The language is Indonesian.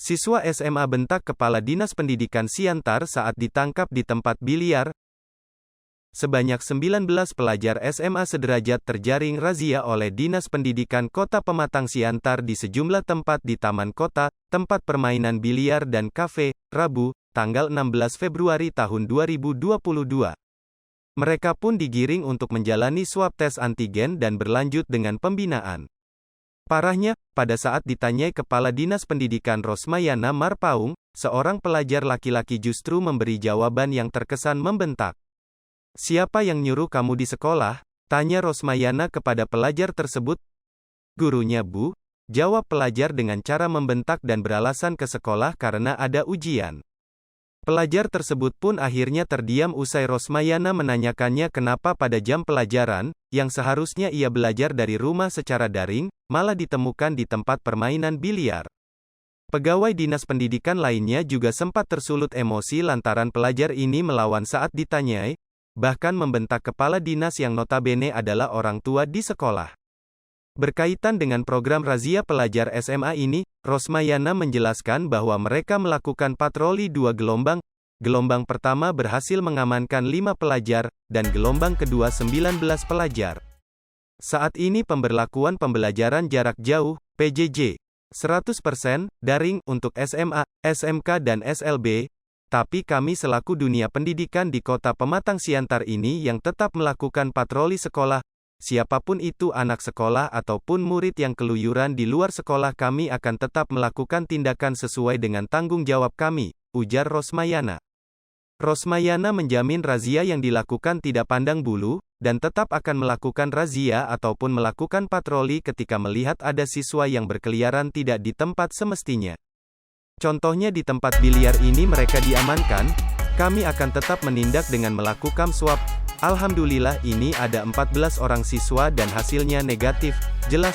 Siswa SMA bentak Kepala Dinas Pendidikan Siantar saat ditangkap di tempat biliar. Sebanyak 19 pelajar SMA sederajat terjaring razia oleh Dinas Pendidikan Kota Pematang Siantar di sejumlah tempat di Taman Kota, tempat permainan biliar dan kafe, Rabu, tanggal 16 Februari tahun 2022. Mereka pun digiring untuk menjalani swab tes antigen dan berlanjut dengan pembinaan. Parahnya, pada saat ditanyai Kepala Dinas Pendidikan Rosmayana Marpaung, seorang pelajar laki-laki justru memberi jawaban yang terkesan membentak. "Siapa yang nyuruh kamu di sekolah?" tanya Rosmayana kepada pelajar tersebut. "Gurunya, Bu," jawab pelajar dengan cara membentak dan beralasan ke sekolah karena ada ujian. Pelajar tersebut pun akhirnya terdiam usai Rosmayana menanyakannya kenapa pada jam pelajaran, yang seharusnya ia belajar dari rumah secara daring, malah ditemukan di tempat permainan biliar. Pegawai dinas pendidikan lainnya juga sempat tersulut emosi lantaran pelajar ini melawan saat ditanyai, bahkan membentak kepala dinas yang notabene adalah orang tua di sekolah. Berkaitan dengan program razia pelajar SMA ini, Rosmayana menjelaskan bahwa mereka melakukan patroli 2 gelombang. Gelombang pertama berhasil mengamankan 5 pelajar, dan gelombang kedua 19 pelajar. Saat ini pemberlakuan pembelajaran jarak jauh, PJJ, 100% daring untuk SMA, SMK dan SLB, tapi kami selaku dunia pendidikan di Kota Pematang Siantar ini yang tetap melakukan patroli sekolah. Siapapun itu anak sekolah ataupun murid yang keluyuran di luar sekolah kami akan tetap melakukan tindakan sesuai dengan tanggung jawab kami, ujar Rosmayana. Rosmayana menjamin razia yang dilakukan tidak pandang bulu, dan tetap akan melakukan razia ataupun melakukan patroli ketika melihat ada siswa yang berkeliaran tidak di tempat semestinya. Contohnya di tempat biliar ini mereka diamankan, kami akan tetap menindak dengan melakukan swab. Alhamdulillah ini ada 14 orang siswa dan hasilnya negatif, jelas.